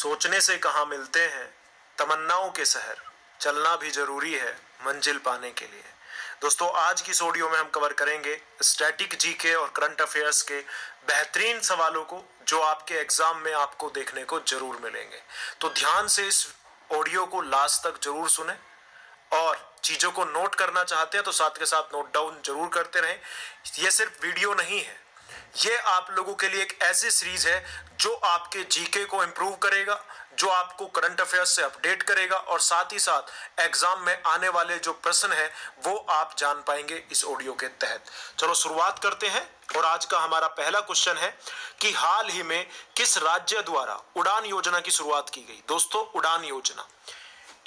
सोचने से कहाँ मिलते हैं तमन्नाओं के शहर, चलना भी जरूरी है मंजिल पाने के लिए। दोस्तों, आज की इस ऑडियो में हम कवर करेंगे स्टैटिक जीके और करंट अफेयर्स के बेहतरीन सवालों को जो आपके एग्जाम में आपको देखने को जरूर मिलेंगे। तो ध्यान से इस ऑडियो को लास्ट तक जरूर सुने और चीजों को नोट करना चाहते हैं तो साथ के साथ नोट डाउन जरूर करते रहें। यह सिर्फ वीडियो नहीं है, ये आप लोगों के लिए एक ऐसी सीरीज है जो आपके जीके को इंप्रूव करेगा, जो आपको करंट अफेयर्स से अपडेट करेगा और साथ ही साथ एग्जाम में आने वाले जो प्रश्न है वो आप जान पाएंगे इस ऑडियो के तहत। चलो शुरुआत करते हैं और आज का हमारा पहला क्वेश्चन है कि हाल ही में किस राज्य द्वारा उड़ान योजना की शुरुआत की गई। दोस्तों, उड़ान योजना,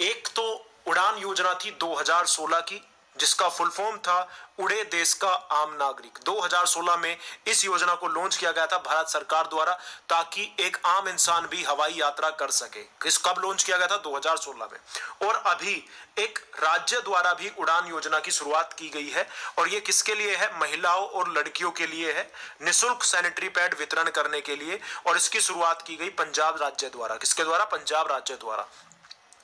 एक तो उड़ान योजना थी 2016 की जिसका फुल फॉर्म था उड़े देश का आम नागरिक। 2016 में इस योजना को लॉन्च किया गया था भारत सरकार द्वारा ताकि एक आम इंसान भी हवाई यात्रा कर सके। किस कब लॉन्च किया गया था? 2016 में। और अभी एक राज्य द्वारा भी उड़ान योजना की शुरुआत की गई है और ये किसके लिए है? महिलाओं और लड़कियों के लिए है, निःशुल्क सैनिटरी पैड वितरण करने के लिए। और इसकी शुरुआत की गई पंजाब राज्य द्वारा। किसके द्वारा? पंजाब राज्य द्वारा।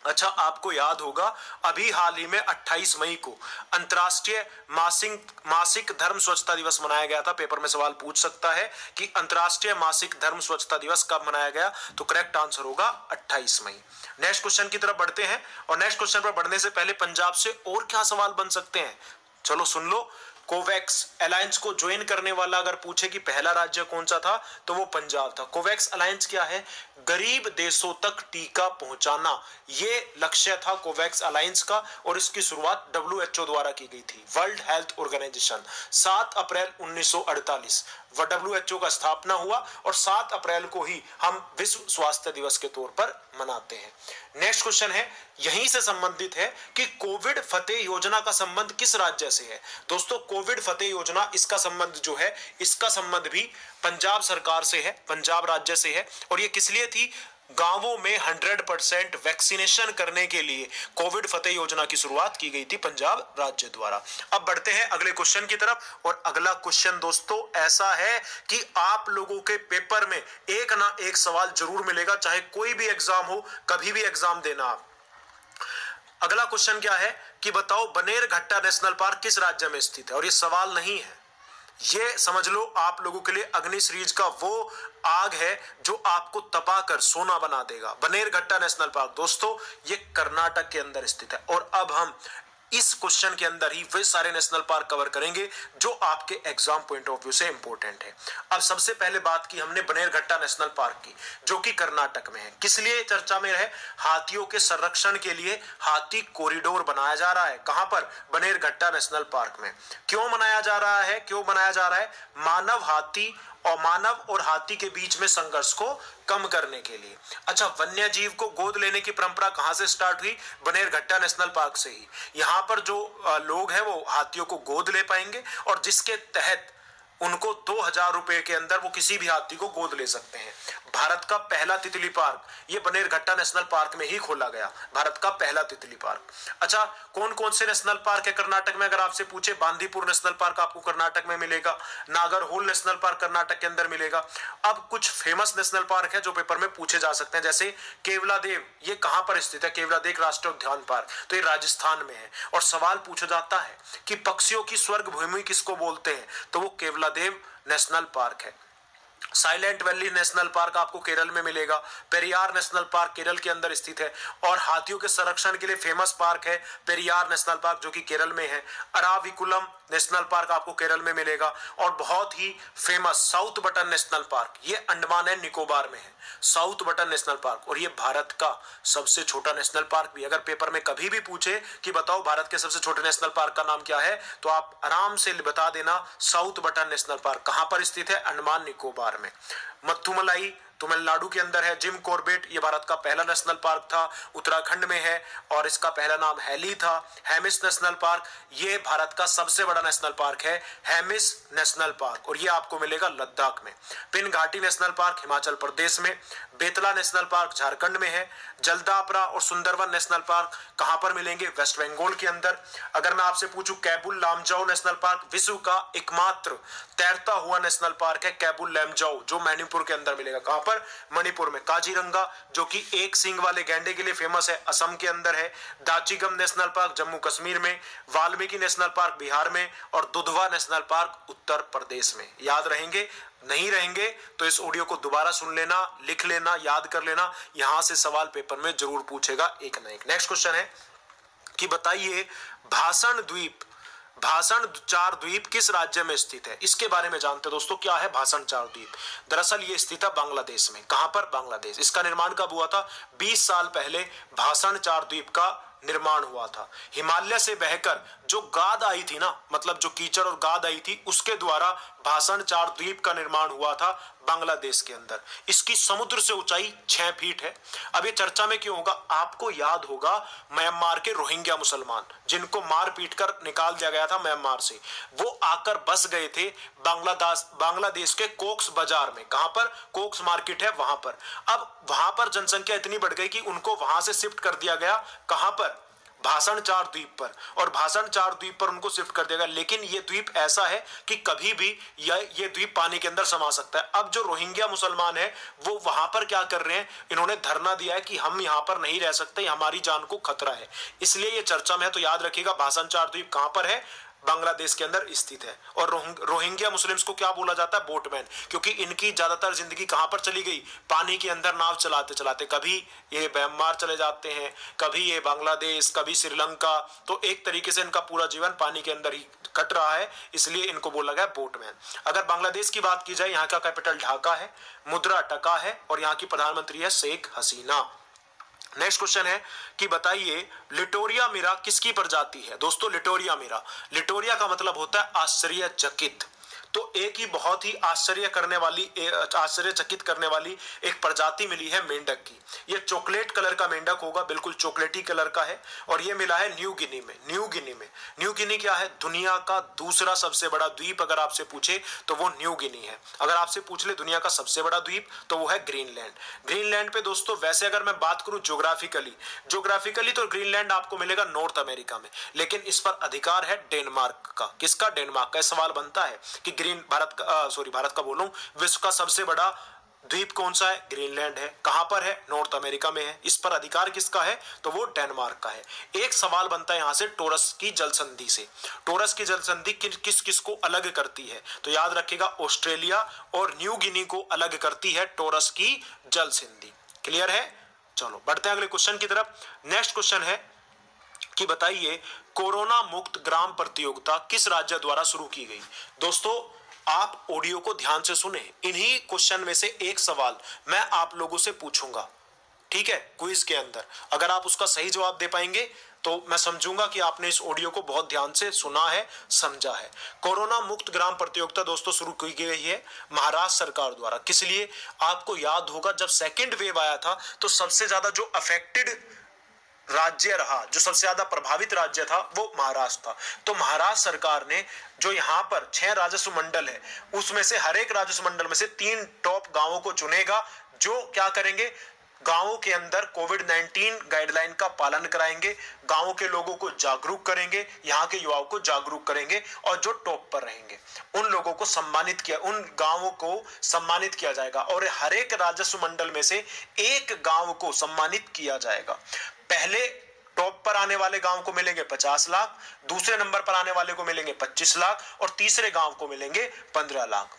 अच्छा, आपको याद होगा अभी हाल ही में 28 मई को अंतर्राष्ट्रीय मासिक धर्म स्वच्छता दिवस मनाया गया था। पेपर में सवाल पूछ सकता है कि अंतर्राष्ट्रीय मासिक धर्म स्वच्छता दिवस कब मनाया गया, तो करेक्ट आंसर होगा 28 मई। नेक्स्ट क्वेश्चन की तरफ बढ़ते हैं और नेक्स्ट क्वेश्चन पर बढ़ने से पहले पंजाब से और क्या सवाल बन सकते हैं, चलो सुन लो। कोवैक्स अलायंस को ज्वाइन करने वाला अगर पूछे कि पहला राज्य कौन सा था तो वो पंजाब था। कोवैक्स अलायंस क्या है? गरीब देशों तक टीका पहुंचाना, ये लक्ष्य था कोवैक्स अलायंस का और इसकी शुरुआत WHO द्वारा की गई थी, वर्ल्ड हेल्थ ऑर्गेनाइजेशन। 7 अप्रैल 1948 WHO का स्थापना हुआ और 7 अप्रैल को ही हम विश्व स्वास्थ्य दिवस के तौर पर मनाते हैं। नेक्स्ट क्वेश्चन है, यहीं से संबंधित है कि कोविड फतेह योजना का संबंध किस राज्य से है। दोस्तों, कोविड फतेह योजना, इसका संबंध जो है, इसका संबंध भी पंजाब सरकार से है, पंजाब राज्य से है। और ये किस लिए थी? गांवों में 100% वैक्सीनेशन करने के लिए कोविड फतेह योजना की शुरुआत की गई थी पंजाब राज्य द्वारा। अब बढ़ते हैं अगले क्वेश्चन की तरफ और अगला क्वेश्चन दोस्तों ऐसा है कि आप लोगों के पेपर में एक ना एक सवाल जरूर मिलेगा, चाहे कोई भी एग्जाम हो, कभी भी एग्जाम देना आप। अगला क्वेश्चन क्या है कि बताओ बनेरघट्टा नेशनल पार्क किस राज्य में स्थित है। और ये सवाल नहीं है, ये समझ लो आप लोगों के लिए अग्नि सीरीज का वो आग है जो आपको तपाकर सोना बना देगा। बनेरघट्टा नेशनल पार्क दोस्तों ये कर्नाटक के अंदर स्थित है। और अब हम इस क्वेश्चन के अंदर ही वे सारे नेशनल पार्क कवर करेंगे जो आपके एग्जाम पॉइंट ऑफ व्यू से इंपॉर्टेंट है। अब सबसे पहले बात की हमने बनेरघट्टा नेशनल पार्क की जो कि कर्नाटक में है। किस लिए चर्चा में है? हाथियों के संरक्षण के लिए हाथी कॉरिडोर बनाया जा रहा है। कहां पर? बनेरघट्टा नेशनल पार्क में। क्यों बनाया जा रहा है? क्यों बनाया जा रहा है? मानव और हाथी के बीच में संघर्ष को कम करने के लिए। अच्छा, वन्य जीव को गोद लेने की परंपरा कहां से स्टार्ट हुई? बनेरघट्टा नेशनल पार्क से ही। यहां पर जो लोग हैं वो हाथियों को गोद ले पाएंगे और जिसके तहत उनको 2000 रुपए के अंदर वो किसी भी हाथी को गोद ले सकते हैं। भारत का पहला तितली पार्क ये बनेरघट्टा नेशनल पार्क में ही खोला गया, भारत का पहला तितली पार्क। अच्छा, कौन कौन से नेशनल पार्क है कर्नाटक में? अगर आपसे पूछे, बांदीपुर नेशनल पार्क आपको कर्नाटक में मिलेगा, नागरहोल नेशनल पार्क कर्नाटक के अंदर मिलेगा। अब कुछ फेमस नेशनल पार्क है जो पेपर में पूछे जा सकते हैं, जैसे केवलादेव, ये कहां पर स्थित है? केवलादेव राष्ट्रीय उद्यान पार्क, तो ये राजस्थान में है। और सवाल पूछा जाता है कि पक्षियों की स्वर्ग भूमि किसको बोलते हैं, तो वो केवलादेव नेशनल पार्क है। साइलेंट वैली नेशनल पार्क आपको केरल में मिलेगा। पेरियार नेशनल पार्क केरल के अंदर स्थित है और हाथियों के संरक्षण के लिए फेमस पार्क है पेरियार नेशनल पार्क जो कि केरल में है। अराविकुलम नेशनल पार्क आपको केरल में मिलेगा और बहुत ही famous South Button national park, ये अंडमान एंड निकोबार में है, साउथ बटन नेशनल पार्क। और ये भारत का सबसे छोटा नेशनल पार्क भी। अगर पेपर में कभी भी पूछे कि बताओ भारत के सबसे छोटे नेशनल पार्क का नाम क्या है, तो आप आराम से बता देना साउथ बटन नेशनल पार्क। कहां पर स्थित है? अंडमान निकोबार में। मत्थुमलाई तमिलनाडु के अंदर है। जिम कॉर्बेट ये भारत का पहला नेशनल पार्क था, उत्तराखंड में है और इसका पहला नाम हैली था। हेमिस नेशनल पार्क ये भारत का सबसे बड़ा नेशनल पार्क है, हेमिस नेशनल पार्क, और ये आपको मिलेगा लद्दाख में। पिन घाटी नेशनल पार्क हिमाचल प्रदेश में। बेतला नेशनल पार्क झारखंड में है। जलदापरा और सुंदरवन नेशनल पार्क कहां पर मिलेंगे? वेस्ट बंगाल के अंदर। अगर मैं आपसे पूछूं कैबुल लामजाओ नेशनल पार्क विश्व का एकमात्र तैरता हुआ नेशनल पार्क है कैबुल लामजाओ, जो मणिपुर के अंदर मिलेगा। कहां पर? पर? मणिपुर में काजीरंगा, जो कि एक सींग वाले गैंडे के लिए फेमस है, असम के अंदर है। दाचिगम नेशनल पार्क जम्मू कश्मीर में, वाल्मीकि नेशनल पार्क बिहार में, और दुधवा नेशनल पार्क उत्तर प्रदेश में। याद रहेंगे? नहीं रहेंगे तो इस ऑडियो को दोबारा सुन लेना, लिख लेना, याद कर लेना, यहां से सवाल पेपर में जरूर पूछेगा एक ना एक। नेक्स्ट क्वेश्चन है कि बताइए भाषण चार द्वीप किस राज्य में स्थित है? इसके बारे में जानते हैं दोस्तों। क्या है भाषण चार द्वीप? दरअसल ये स्थित है बांग्लादेश में। कहां पर? बांग्लादेश। इसका निर्माण कब हुआ था? 20 साल पहले भाषण चार द्वीप का निर्माण हुआ था। हिमालय से बहकर जो गाद आई थी ना, मतलब जो कीचड़ और गाद आई थी, उसके द्वारा भाषण चार द्वीप का निर्माण हुआ था बांग्लादेश के अंदर। इसकी समुद्र से ऊंचाई 6 फीट है। अब ये चर्चा में क्यों होगा? आपको याद होगा म्यांमार के रोहिंग्या मुसलमान, जिनको मार पीट कर निकाल दिया गया था म्यांमार से, वो आकर बस गए थे बांग्लादेश के कोक्स बाजार में। कहां पर? कोक्स मार्केट है वहां पर। अब वहां पर जनसंख्या इतनी बढ़ गई कि उनको वहां से शिफ्ट कर दिया गया। कहां पर? भाषण चार द्वीप पर। और भाषण चार द्वीप पर उनको शिफ्ट कर देगा। लेकिन ये द्वीप ऐसा है कि कभी भी ये द्वीप पानी के अंदर समा सकता है। अब जो रोहिंग्या मुसलमान है वो वहां पर क्या कर रहे हैं? इन्होंने धरना दिया है कि हम यहां पर नहीं रह सकते, हमारी जान को खतरा है, इसलिए ये चर्चा में है। तो याद रखिएगा भाषण चार द्वीप कहां पर है? बांग्लादेश के अंदर स्थित है। और रोहिंग्या मुस्लिम्स को क्या बोला जाता है? बोटमैन, क्योंकि इनकी ज्यादातर जिंदगी कहां पर चली गई? पानी के अंदर नाव चलाते चलाते। कभी ये म्यांमार चले जाते हैं, कभी ये बांग्लादेश, कभी श्रीलंका। तो एक तरीके से इनका पूरा जीवन पानी के अंदर ही कट रहा है, इसलिए इनको बोला गया बोटमैन। अगर बांग्लादेश की बात की जाए, यहाँ का कैपिटल ढाका है, मुद्रा टका है, और यहाँ की प्रधानमंत्री है शेख हसीना। नेक्स्ट क्वेश्चन है कि बताइए लिटोरिया मीरा किसकी प्रजाति है? दोस्तों लिटोरिया मीरा, लिटोरिया का मतलब होता है आश्चर्यचकित। तो एक ही बहुत ही आश्चर्यचकित करने वाली एक प्रजाति मिली है मेंढक की। ये चॉकलेट कलर का मेंढक होगा, बिल्कुल चॉकलेटी कलर का है, और ये मिला है न्यू गिनी में। न्यू गिनी क्या है? दुनिया का दूसरा सबसे बड़ा द्वीप। अगर आपसे पूछे तो वो न्यू गिनी है। अगर आपसे पूछ ले दुनिया का सबसे बड़ा द्वीप तो वो है ग्रीनलैंड। ग्रीनलैंड पे दोस्तों वैसे अगर मैं बात करूं ज्योग्राफिकली तो ग्रीनलैंड आपको मिलेगा नॉर्थ अमेरिका में, लेकिन इस पर अधिकार है डेनमार्क का। किसका? डेनमार्क का। सवाल बनता है कि भारत का बोलूं, विश्व का सबसे बड़ा द्वीप कौन सा है? ग्रीनलैंड है। कहां पर है? नॉर्थ अमेरिका में है। इस पर अधिकार किसका है? तो वो डेनमार्क का है। एक सवाल बनता है यहां से टोरस की जल संधि से। टोरस की जल संधि किस किस को अलग करती है? तो याद रखिएगा ऑस्ट्रेलिया और न्यू गिनी को अलग करती है टोरस की जल संधि। क्लियर है? चलो बढ़ते हैं अगले क्वेश्चन की तरफ। नेक्स्ट क्वेश्चन है कि बताइए कोरोना मुक्त ग्राम प्रतियोगिता किस राज्य द्वारा शुरू की गई? दोस्तों आप ऑडियो को ध्यान से सुने। इन्हीं क्वेश्चन में से एक सवाल मैं आप लोगों से पूछूंगा, ठीक है, क्विज के अंदर। अगर आप उसका सही जवाब दे पाएंगे तो मैं समझूंगा कि आपने इस ऑडियो को बहुत ध्यान से सुना है, समझा है। कोरोना मुक्त ग्राम प्रतियोगिता दोस्तों शुरू की गई है महाराष्ट्र सरकार द्वारा। किस लिए? आपको याद होगा जब सेकेंड वेव आया था तो सबसे ज्यादा जो अफेक्टेड राज्य रहा, जो सबसे ज्यादा प्रभावित राज्य था, वो महाराष्ट्र था। तो महाराष्ट्र सरकार ने जो यहाँ पर 6 राजस्व मंडल है, उसमें से हर एक राजस्व मंडल में से 3 टॉप गांवों को चुनेगा, जो क्या करेंगे? गांवों के अंदर कोविड-19 गाइडलाइन का पालन कराएंगे, गांवों के लोगों को जागरूक करेंगे, यहाँ के युवाओं को जागरूक करेंगे, और जो टॉप पर रहेंगे उन लोगों को उन गांवों को सम्मानित किया जाएगा। और हर एक राजस्व मंडल में से एक गांव को सम्मानित किया जाएगा। पहले टॉप पर आने वाले गांव को मिलेंगे 50 लाख, दूसरे नंबर पर आने वाले को मिलेंगे 25 लाख, और तीसरे गांव को मिलेंगे 15 लाख।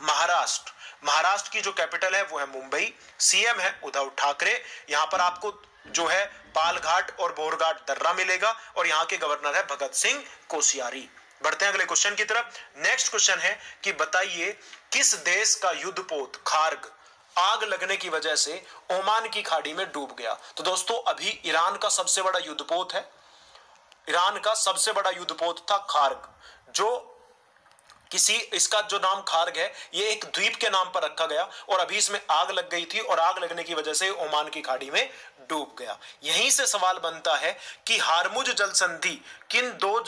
महाराष्ट्र की जो कैपिटल है वो है मुंबई, सीएम है उद्धव ठाकरे। यहां पर आपको जो है पालघाट और बोरघाट दर्रा मिलेगा, और यहां के गवर्नर है भगत सिंह कोश्यारी। बढ़ते हैं अगले क्वेश्चन की तरफ। नेक्स्ट क्वेश्चन है कि बताइए किस देश का युद्धपोत खार्ग आग लगने की वजह से ओमान की खाड़ी में डूब गया? तो दोस्तों अभी ईरान का सबसे बड़ा युद्धपोत है, ईरान का सबसे बड़ा युद्धपोत था खार्ग, जो इसका जो नाम खार्ग है ये एक द्वीप के नाम पर रखा गया, और अभी इसमें आग लग गई थी, और आग लगने की वजह से ओमान की खाड़ी में डूब गया। यहीं से सवाल बनता है कि हार्मुज जल संधि किन 2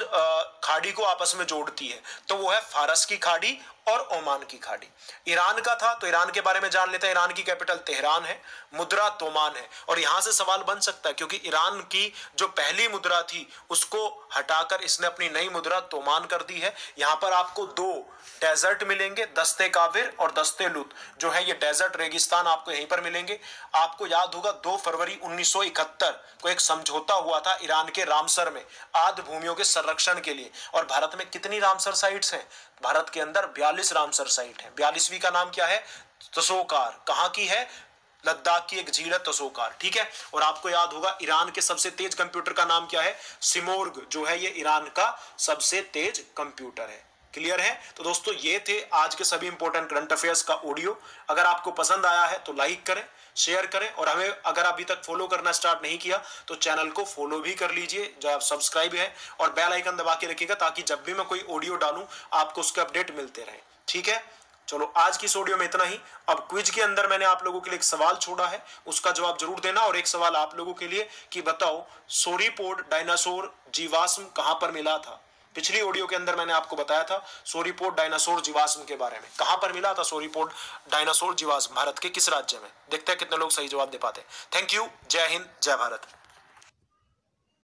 खाड़ी को आपस में जोड़ती है? तो वो है फारस की खाड़ी और ओमान की खाड़ी। ईरान का था तो ईरान के बारे में जान लेते हैं। ईरान की कैपिटल तेहरान है, मुद्रा तोमान है। और यहां से सवाल बन सकता है क्योंकि ईरान की जो पहली मुद्रा थी उसको हटाकर इसने अपनी नई मुद्रा तोमान कर दी है। यहां पर आपको दो डेजर्ट मिलेंगे, दस्ते काबिर और दस्ते लुत, जो है ये डेजर्ट रेगिस्तान आपको यहीं पर मिलेंगे। आपको याद होगा 2 फरवरी 1971 को एक समझौता हुआ था ईरान के रामसर में आद्य भूमियों के संरक्षण के लिए। और भारत में कितनी रामसर साइट्स हैं? भारत के अंदर 42 रामसर साइट है। 42वीं का नाम क्या है? तसोकार। कहां की है? लद्दाख की एक झील है तसोकार, ठीक है। और आपको याद होगा ईरान के सबसे तेज कंप्यूटर का नाम क्या है? सिमोर्ग, जो है ये ईरान का सबसे तेज कंप्यूटर है। क्लियर है? तो दोस्तों ये थे आज के सभी इंपॉर्टेंट करंट अफेयर्स का ऑडियो। अगर आपको पसंद आया है तो लाइक करें, शेयर करें, और हमें अगर अभी तक फॉलो करना स्टार्ट नहीं किया तो चैनल को फॉलो भी कर लीजिए, जो आप सब्सक्राइब है, और बेल आइकन दबा के रखिएगा ताकि जब भी मैं कोई ऑडियो डालूं आपको उसके अपडेट मिलते रहे, ठीक है। चलो आज की इस ऑडियो में इतना ही। अब क्विज के अंदर मैंने आप लोगों के लिए एक सवाल छोड़ा है, उसका जवाब जरूर देना। और एक सवाल आप लोगों के लिए कि बताओ सोरीपोड डायनासोर जीवाश्म कहां पर मिला था? पिछली ऑडियो के अंदर मैंने आपको बताया था सोरीपोड डायनासोर जीवाश्म के बारे में। कहां पर मिला था सोरीपोड डायनासोर जीवाश्म? भारत के किस राज्य में? देखते हैं कितने लोग सही जवाब दे पाते हैं। Thank you. जय हिंद, जय भारत।